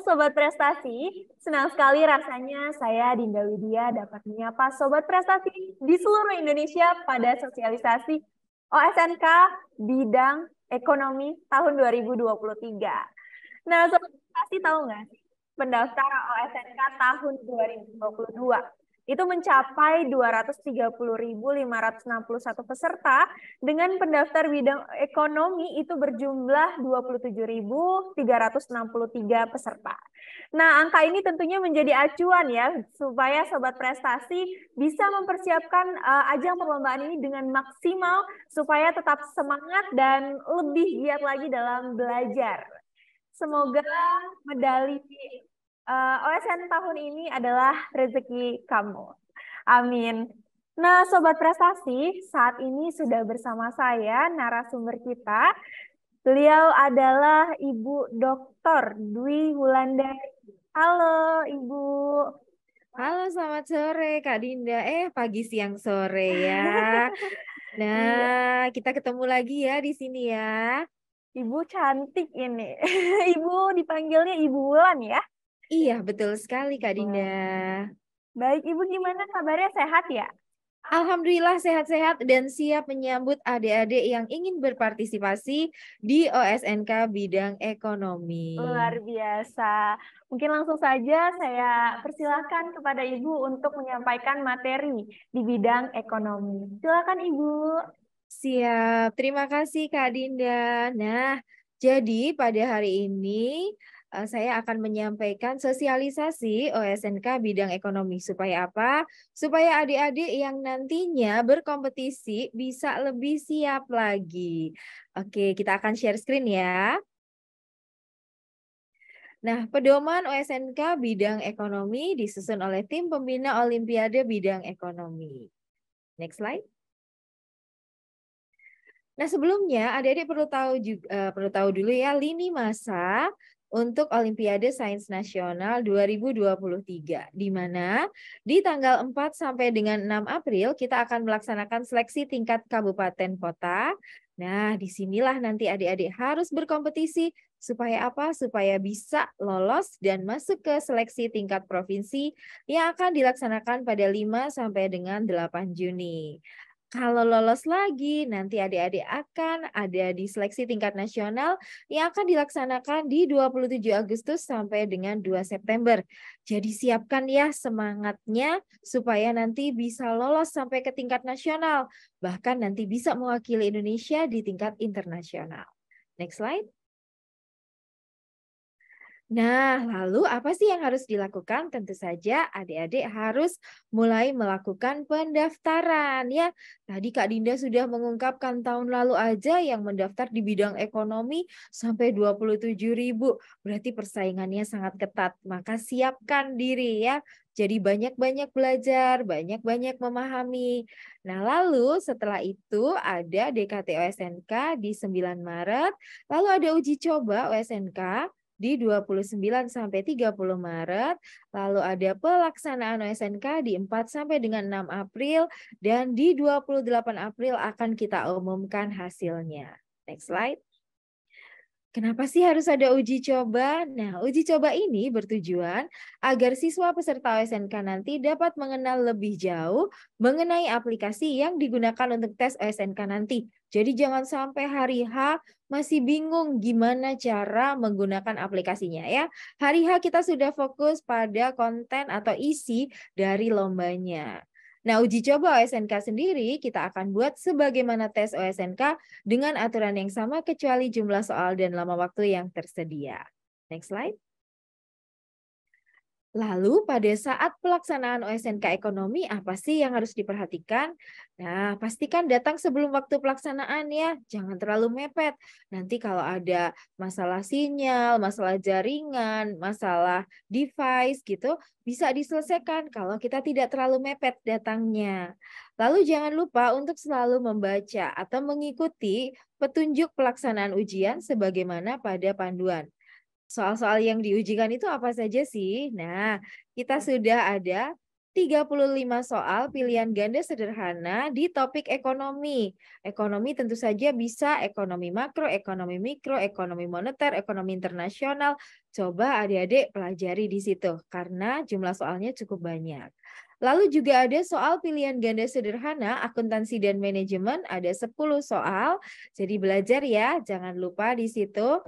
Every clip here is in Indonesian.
Sobat Prestasi, senang sekali rasanya saya Dinda Widya dapat menyapa Sobat Prestasi di seluruh Indonesia pada sosialisasi OSNK bidang ekonomi tahun 2023. Nah, Sobat Prestasi tahu nggak sih, pendaftar OSNK tahun 2022 itu mencapai 230.561 peserta dengan pendaftar bidang ekonomi itu berjumlah 27.363 peserta. Nah, angka ini tentunya menjadi acuan ya supaya Sobat Prestasi bisa mempersiapkan ajang perlombaan ini dengan maksimal supaya tetap semangat dan lebih giat lagi dalam belajar. Semoga medali OSN tahun ini adalah rezeki kamu. Amin. Nah, Sobat Prestasi, saat ini sudah bersama saya narasumber kita. Beliau adalah Ibu Dr. Dwi Wulandari. Halo, Ibu. Halo, selamat sore Kak Dinda. Pagi, siang, sore ya. Iya, Nah, kita ketemu lagi ya di sini ya. Ibu cantik ini. Ibu dipanggilnya Ibu Wulan ya? Iya, betul sekali Kak Dinda. Wah. Baik, Ibu gimana kabarnya? Sehat ya? Alhamdulillah sehat-sehat dan siap menyambut adik-adik yang ingin berpartisipasi di OSNK bidang ekonomi. Luar biasa. Mungkin langsung saja saya persilahkan kepada Ibu untuk menyampaikan materi di bidang ekonomi. Silakan Ibu. Siap, terima kasih Kak Dinda. Nah, jadi pada hari ini saya akan menyampaikan sosialisasi OSNK bidang ekonomi. Supaya apa? Supaya adik-adik yang nantinya berkompetisi bisa lebih siap lagi. Oke, kita akan share screen ya. Nah, pedoman OSNK bidang ekonomi disusun oleh tim pembina Olimpiade bidang ekonomi. Next slide. Nah, sebelumnya adik-adik perlu tahu dulu ya lini masa untuk Olimpiade Sains Nasional 2023, di mana di tanggal 4 sampai dengan 6 April kita akan melaksanakan seleksi tingkat kabupaten kota. Nah, disinilah nanti adik-adik harus berkompetisi supaya apa? Supaya bisa lolos dan masuk ke seleksi tingkat provinsi yang akan dilaksanakan pada 5 sampai dengan 8 Juni. Kalau lolos lagi, nanti adik-adik akan ada di seleksi tingkat nasional yang akan dilaksanakan di 27 Agustus sampai dengan 2 September. Jadi siapkan ya semangatnya supaya nanti bisa lolos sampai ke tingkat nasional. Bahkan nanti bisa mewakili Indonesia di tingkat internasional. Next slide. Nah, lalu apa sih yang harus dilakukan? Tentu saja adik-adik harus mulai melakukan pendaftaran ya. Tadi Kak Dinda sudah mengungkapkan tahun lalu aja yang mendaftar di bidang ekonomi sampai 27.000. Berarti persaingannya sangat ketat. Maka siapkan diri ya. Jadi banyak-banyak belajar, banyak-banyak memahami. Nah, lalu setelah itu ada DKT OSNK di 9 Maret, lalu ada uji coba OSNK di 29 sampai 30 Maret, lalu ada pelaksanaan OSNK di 4 sampai dengan 6 April, dan di 28 April akan kita umumkan hasilnya. Next slide. Kenapa sih harus ada uji coba? Nah, uji coba ini bertujuan agar siswa peserta OSNK nanti dapat mengenal lebih jauh mengenai aplikasi yang digunakan untuk tes OSNK nanti. Jadi jangan sampai hari H masih bingung gimana cara menggunakan aplikasinya ya. Hari H kita sudah fokus pada konten atau isi dari lombanya. Nah, uji coba OSNK sendiri kita akan buat sebagaimana tes OSNK dengan aturan yang sama kecuali jumlah soal dan lama waktu yang tersedia. Next slide. Lalu pada saat pelaksanaan OSNK ekonomi apa sih yang harus diperhatikan? Nah, pastikan datang sebelum waktu pelaksanaan ya, jangan terlalu mepet. Nanti kalau ada masalah sinyal, masalah jaringan, masalah device gitu, bisa diselesaikan kalau kita tidak terlalu mepet datangnya. Lalu jangan lupa untuk selalu membaca atau mengikuti petunjuk pelaksanaan ujian sebagaimana pada panduan. Soal-soal yang diujikan itu apa saja sih? Nah, kita sudah ada 35 soal pilihan ganda sederhana di topik ekonomi. Ekonomi tentu saja bisa ekonomi makro, ekonomi mikro, ekonomi moneter, ekonomi internasional. Coba adik-adik pelajari di situ karena jumlah soalnya cukup banyak. Lalu juga ada soal pilihan ganda sederhana, akuntansi dan manajemen, ada 10 soal. Jadi belajar ya, jangan lupa di situ.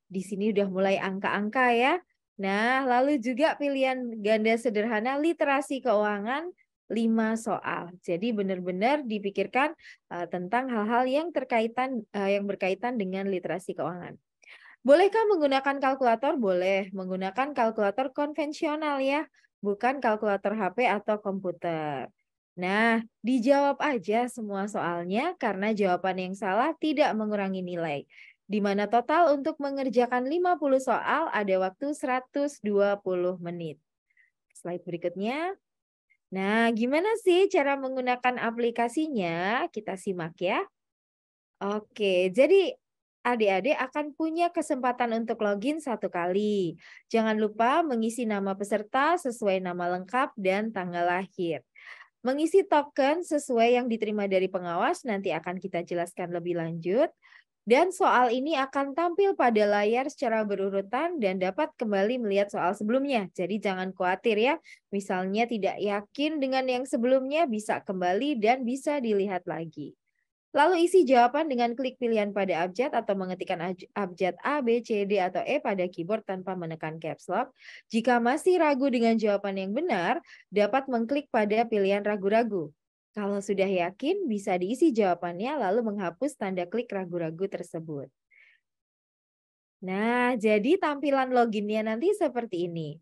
Di sini udah mulai angka-angka ya. Nah, lalu juga pilihan ganda sederhana literasi keuangan 5 soal. Jadi benar-benar dipikirkan tentang hal-hal yang berkaitan dengan literasi keuangan. Bolehkah menggunakan kalkulator? Boleh, menggunakan kalkulator konvensional ya, bukan kalkulator HP atau komputer. Nah, dijawab aja semua soalnya karena jawaban yang salah tidak mengurangi nilai. Di mana total untuk mengerjakan 50 soal ada waktu 120 menit. Slide berikutnya. Nah, gimana sih cara menggunakan aplikasinya? Kita simak ya. Oke, jadi adik-adik akan punya kesempatan untuk login 1 kali. Jangan lupa mengisi nama peserta sesuai nama lengkap dan tanggal lahir. Mengisi token sesuai yang diterima dari pengawas nanti akan kita jelaskan lebih lanjut. Dan soal ini akan tampil pada layar secara berurutan dan dapat kembali melihat soal sebelumnya. Jadi jangan khawatir ya, misalnya tidak yakin dengan yang sebelumnya bisa kembali dan bisa dilihat lagi. Lalu isi jawaban dengan klik pilihan pada abjad atau mengetikkan abjad A, B, C, D, atau E pada keyboard tanpa menekan caps lock. Jika masih ragu dengan jawaban yang benar, dapat mengklik pada pilihan ragu-ragu. Kalau sudah yakin, bisa diisi jawabannya lalu menghapus tanda klik ragu-ragu tersebut. Nah, jadi tampilan loginnya nanti seperti ini.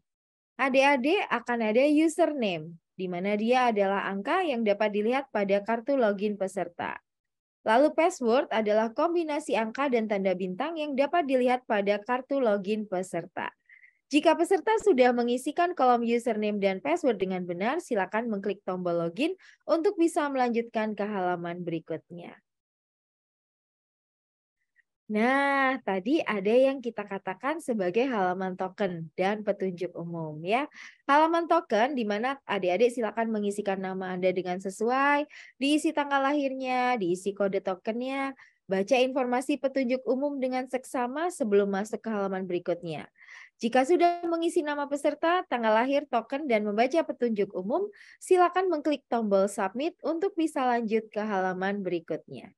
Adik-adik akan ada username, di mana dia adalah angka yang dapat dilihat pada kartu login peserta. Lalu password adalah kombinasi angka dan tanda bintang yang dapat dilihat pada kartu login peserta. Jika peserta sudah mengisikan kolom username dan password dengan benar, silakan mengklik tombol login untuk bisa melanjutkan ke halaman berikutnya. Nah, tadi ada yang kita katakan sebagai halaman token dan petunjuk umum ya. Halaman token di mana adik-adik silakan mengisikan nama Anda dengan sesuai, diisi tanggal lahirnya, diisi kode tokennya, baca informasi petunjuk umum dengan seksama sebelum masuk ke halaman berikutnya. Jika sudah mengisi nama peserta, tanggal lahir, token, dan membaca petunjuk umum, silakan mengklik tombol submit untuk bisa lanjut ke halaman berikutnya.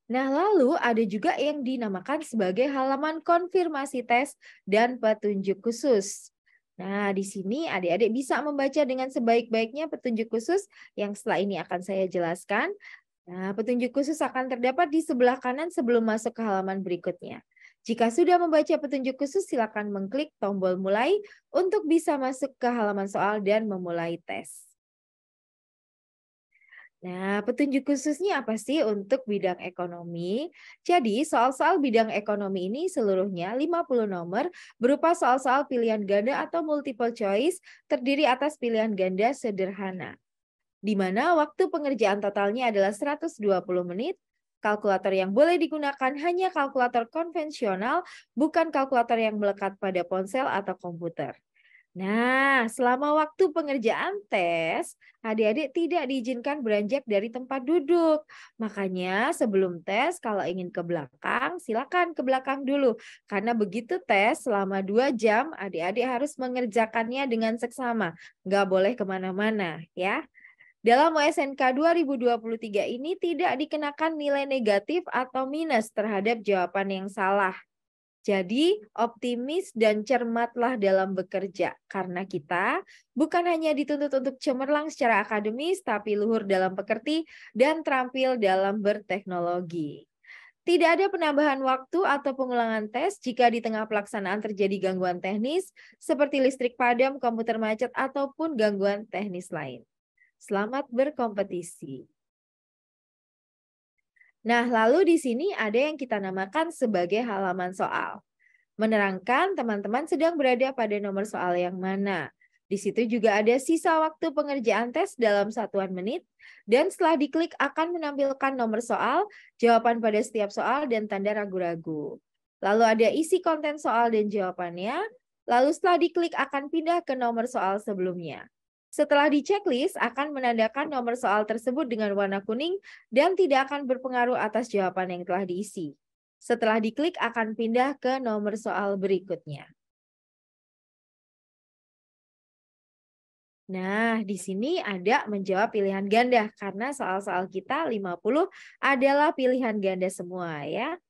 Nah, lalu ada juga yang dinamakan sebagai halaman konfirmasi tes dan petunjuk khusus. Nah, di sini adik-adik bisa membaca dengan sebaik-baiknya petunjuk khusus yang setelah ini akan saya jelaskan. Nah, petunjuk khusus akan terdapat di sebelah kanan sebelum masuk ke halaman berikutnya. Jika sudah membaca petunjuk khusus, silakan mengklik tombol mulai untuk bisa masuk ke halaman soal dan memulai tes. Nah, petunjuk khususnya apa sih untuk bidang ekonomi? Jadi, soal-soal bidang ekonomi ini seluruhnya 50 nomor berupa soal-soal pilihan ganda atau multiple choice terdiri atas pilihan ganda sederhana. Di mana waktu pengerjaan totalnya adalah 120 menit. Kalkulator yang boleh digunakan hanya kalkulator konvensional, bukan kalkulator yang melekat pada ponsel atau komputer. Nah, selama waktu pengerjaan tes, adik-adik tidak diizinkan beranjak dari tempat duduk. Makanya sebelum tes, kalau ingin ke belakang, silakan ke belakang dulu. Karena begitu tes selama 2 jam, adik-adik harus mengerjakannya dengan seksama. Nggak boleh kemana-mana ya. Dalam USNK 2023 ini tidak dikenakan nilai negatif atau minus terhadap jawaban yang salah. Jadi, optimis dan cermatlah dalam bekerja, karena kita bukan hanya dituntut untuk cemerlang secara akademis, tapi luhur dalam pekerti dan terampil dalam berteknologi. Tidak ada penambahan waktu atau pengulangan tes jika di tengah pelaksanaan terjadi gangguan teknis, seperti listrik padam, komputer macet, ataupun gangguan teknis lain. Selamat berkompetisi. Nah, lalu di sini ada yang kita namakan sebagai halaman soal. Menerangkan teman-teman sedang berada pada nomor soal yang mana. Di situ juga ada sisa waktu pengerjaan tes dalam satuan menit, dan setelah diklik akan menampilkan nomor soal, jawaban pada setiap soal, dan tanda ragu-ragu. Lalu ada isi konten soal dan jawabannya. Lalu setelah diklik akan pindah ke nomor soal sebelumnya. Setelah di checklist akan menandakan nomor soal tersebut dengan warna kuning dan tidak akan berpengaruh atas jawaban yang telah diisi. Setelah diklik akan pindah ke nomor soal berikutnya. Nah, di sini ada menjawab pilihan ganda karena soal-soal kita 50 adalah pilihan ganda semua ya.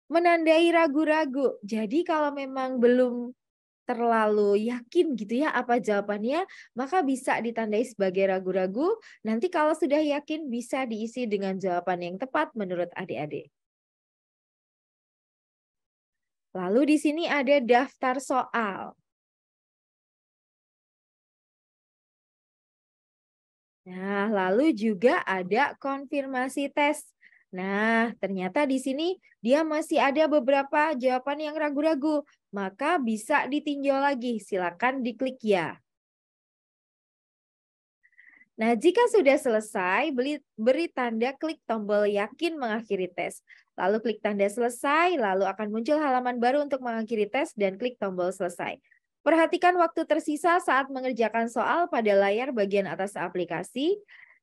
Menandai ragu-ragu. Jadi kalau memang belum terlalu yakin gitu ya apa jawabannya, maka bisa ditandai sebagai ragu-ragu. Nanti kalau sudah yakin bisa diisi dengan jawaban yang tepat menurut adik-adik. Lalu di sini ada daftar soal. Nah, lalu juga ada konfirmasi tes. Nah, ternyata di sini dia masih ada beberapa jawaban yang ragu-ragu. Maka bisa ditinjau lagi. Silakan diklik ya. Nah, jika sudah selesai, beri tanda klik tombol yakin mengakhiri tes. Lalu klik tanda selesai, lalu akan muncul halaman baru untuk mengakhiri tes dan klik tombol selesai. Perhatikan waktu tersisa saat mengerjakan soal pada layar bagian atas aplikasi.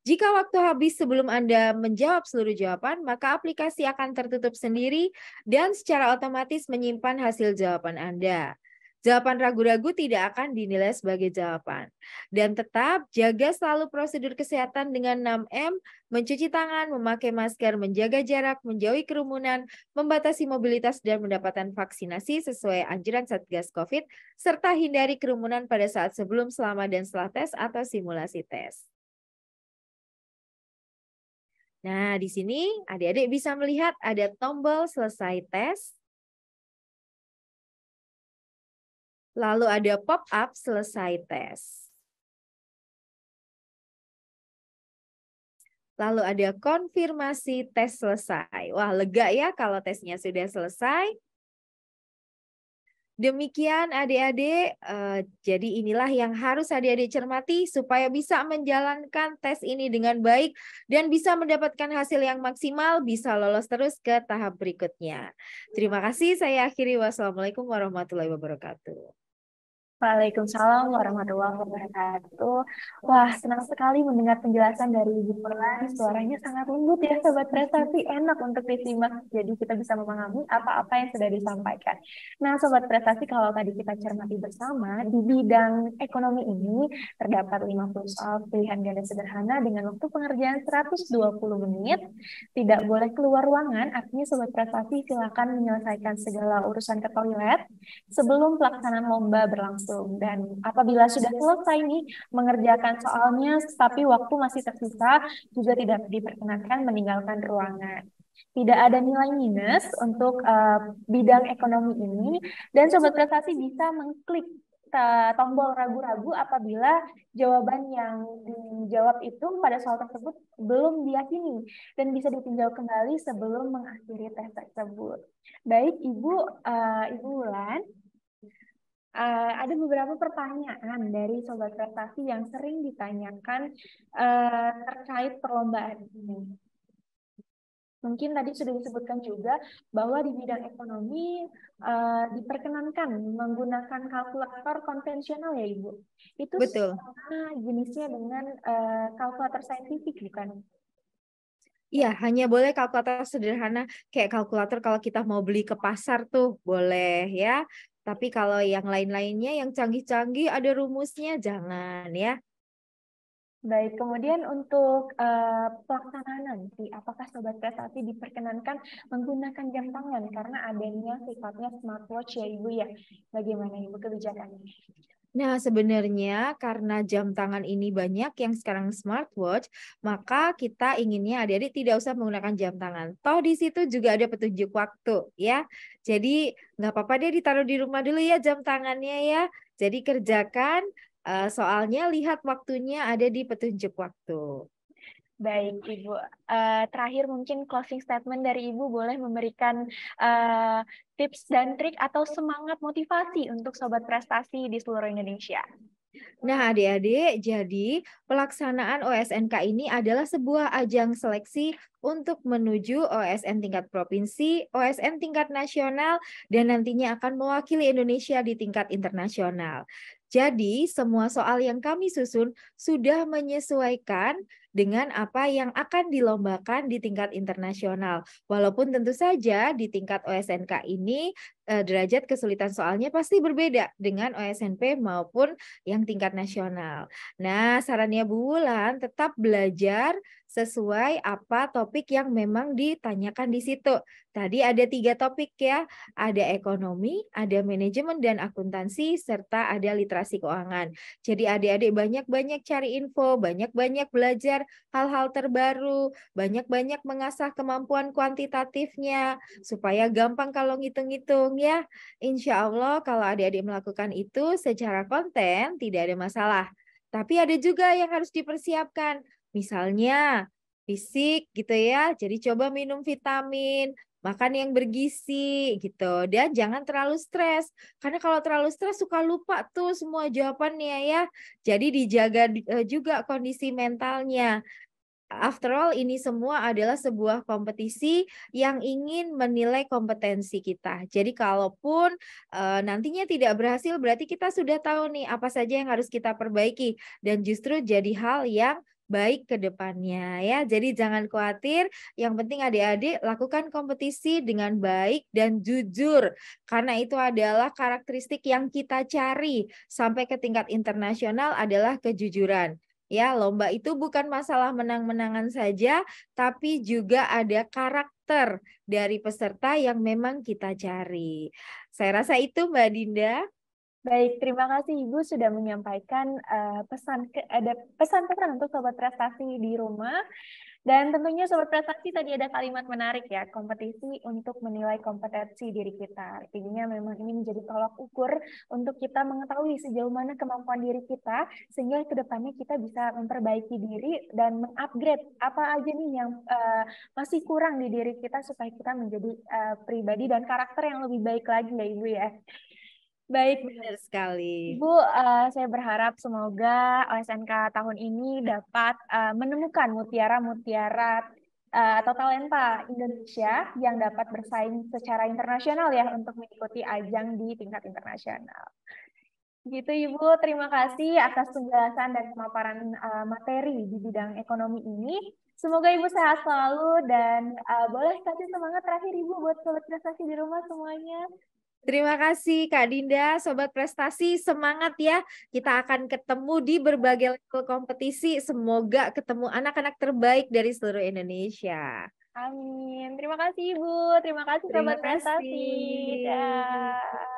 Jika waktu habis sebelum Anda menjawab seluruh jawaban, maka aplikasi akan tertutup sendiri dan secara otomatis menyimpan hasil jawaban Anda. Jawaban ragu-ragu tidak akan dinilai sebagai jawaban. Dan tetap jaga selalu prosedur kesehatan dengan 6M, mencuci tangan, memakai masker, menjaga jarak, menjauhi kerumunan, membatasi mobilitas dan mendapatkan vaksinasi sesuai anjuran Satgas Covid, serta hindari kerumunan pada saat sebelum, selama, dan setelah tes atau simulasi tes. Nah, di sini adik-adik bisa melihat ada tombol selesai tes. Lalu ada pop-up selesai tes. Lalu ada konfirmasi tes selesai. Wah, lega ya kalau tesnya sudah selesai. Demikian adik-adik, jadi inilah yang harus adik-adik cermati supaya bisa menjalankan tes ini dengan baik dan bisa mendapatkan hasil yang maksimal, bisa lolos terus ke tahap berikutnya. Terima kasih, saya akhiri. Wassalamualaikum warahmatullahi wabarakatuh. Waalaikumsalam warahmatullahi wabarakatuh. Wah, senang sekali mendengar penjelasan dari Ibu Furlan. Suaranya sangat lembut ya, Sobat Prestasi. Enak untuk disimak. Jadi kita bisa memahami apa-apa yang sudah disampaikan. Nah, Sobat Prestasi, kalau tadi kita cermati bersama, di bidang ekonomi ini terdapat 50 soal pilihan ganda sederhana dengan waktu pengerjaan 120 menit. Tidak boleh keluar ruangan, artinya Sobat Prestasi silakan menyelesaikan segala urusan ke toilet sebelum pelaksanaan lomba berlangsung. Dan apabila sudah selesai nih mengerjakan soalnya, tapi waktu masih tersisa, juga tidak diperkenankan meninggalkan ruangan. Tidak ada nilai minus untuk bidang ekonomi ini, dan Sobat Prestasi bisa mengklik tombol ragu-ragu apabila jawaban yang dijawab itu pada soal tersebut belum diyakini dan bisa ditinjau kembali sebelum mengakhiri tes tersebut. Baik, Ibu Wulan. Ada beberapa pertanyaan dari Sobat Prestasi yang sering ditanyakan terkait perlombaan ini. Mungkin tadi sudah disebutkan juga bahwa di bidang ekonomi diperkenankan menggunakan kalkulator konvensional ya Ibu. Itu Betul. sama jenisnya dengan kalkulator saintifik bukan? Iya, hanya boleh kalkulator sederhana kayak kalkulator kalau kita mau beli ke pasar tuh boleh ya. Tapi kalau yang lain-lainnya yang canggih-canggih ada rumusnya jangan ya. Baik, kemudian untuk pelaksanaan nanti, apakah Sobat Prestasi diperkenankan menggunakan jam tangan karena adanya sifatnya smartwatch ya Ibu ya? Bagaimana Ibu kebijakannya? Nah, sebenarnya karena jam tangan ini banyak yang sekarang smartwatch, maka kita inginnya adik-adik tidak usah menggunakan jam tangan. Toh di situ juga ada petunjuk waktu ya. Jadi nggak apa-apa deh ditaruh di rumah dulu ya jam tangannya ya. Jadi kerjakan soalnya lihat waktunya ada di petunjuk waktu. Baik, Ibu. Terakhir mungkin closing statement dari Ibu boleh memberikan tips dan trik atau semangat motivasi untuk Sobat Prestasi di seluruh Indonesia. Nah, adik-adik, jadi pelaksanaan OSNK ini adalah sebuah ajang seleksi untuk menuju OSN tingkat provinsi, OSN tingkat nasional, dan nantinya akan mewakili Indonesia di tingkat internasional. Jadi, semua soal yang kami susun sudah menyesuaikan dengan apa yang akan dilombakan di tingkat internasional. Walaupun tentu saja di tingkat OSNK ini derajat kesulitan soalnya pasti berbeda dengan OSNP maupun yang tingkat nasional. Nah, sarannya Bu Wulan tetap belajar sesuai apa topik yang memang ditanyakan di situ. Tadi ada 3 topik ya, ada ekonomi, ada manajemen dan akuntansi, serta ada literasi keuangan. Jadi adik-adik banyak-banyak cari info, banyak-banyak belajar hal-hal terbaru, banyak-banyak mengasah kemampuan kuantitatifnya, supaya gampang kalau ngitung-ngitung ya. Insya Allah kalau adik-adik melakukan itu secara konten tidak ada masalah. Tapi ada juga yang harus dipersiapkan. Misalnya fisik gitu ya. Jadi coba minum vitamin, makan yang bergizi gitu. Dan jangan terlalu stres. Karena kalau terlalu stres suka lupa tuh semua jawabannya ya. Jadi dijaga juga kondisi mentalnya. After all, ini semua adalah sebuah kompetisi yang ingin menilai kompetensi kita. Jadi kalaupun nantinya tidak berhasil, berarti kita sudah tahu nih apa saja yang harus kita perbaiki dan justru jadi hal yang baik ke depannya ya. Jadi jangan khawatir, yang penting adik-adik lakukan kompetisi dengan baik dan jujur karena itu adalah karakteristik yang kita cari sampai ke tingkat internasional adalah kejujuran. Ya, lomba itu bukan masalah menang-menangan saja, tapi juga ada karakter dari peserta yang memang kita cari. Saya rasa itu Mbak Dinda. Baik, terima kasih Ibu sudah menyampaikan ada pesan-pesan untuk sobat prestasi di rumah. Dan tentunya sobat prestasi tadi ada kalimat menarik ya, kompetisi untuk menilai kompetensi diri kita. Artinya memang ini menjadi tolak ukur untuk kita mengetahui sejauh mana kemampuan diri kita, sehingga ke depannya kita bisa memperbaiki diri dan mengupgrade apa aja nih yang masih kurang di diri kita supaya kita menjadi pribadi dan karakter yang lebih baik lagi ya Ibu ya. Baik, Benar sekali. Ibu, saya berharap semoga OSNK tahun ini dapat menemukan mutiara-mutiara atau talenta Indonesia yang dapat bersaing secara internasional ya untuk mengikuti ajang di tingkat internasional. Gitu Ibu, terima kasih atas penjelasan dan pemaparan materi di bidang ekonomi ini. Semoga Ibu sehat selalu dan boleh kasih semangat terakhir Ibu buat sobat prestasi di rumah semuanya. Terima kasih Kak Dinda, Sobat Prestasi, semangat ya. Kita akan ketemu di berbagai level kompetisi. Semoga ketemu anak-anak terbaik dari seluruh Indonesia. Amin. Terima kasih Ibu, terima kasih Terima Sobat Prestasi. kasih. Dah.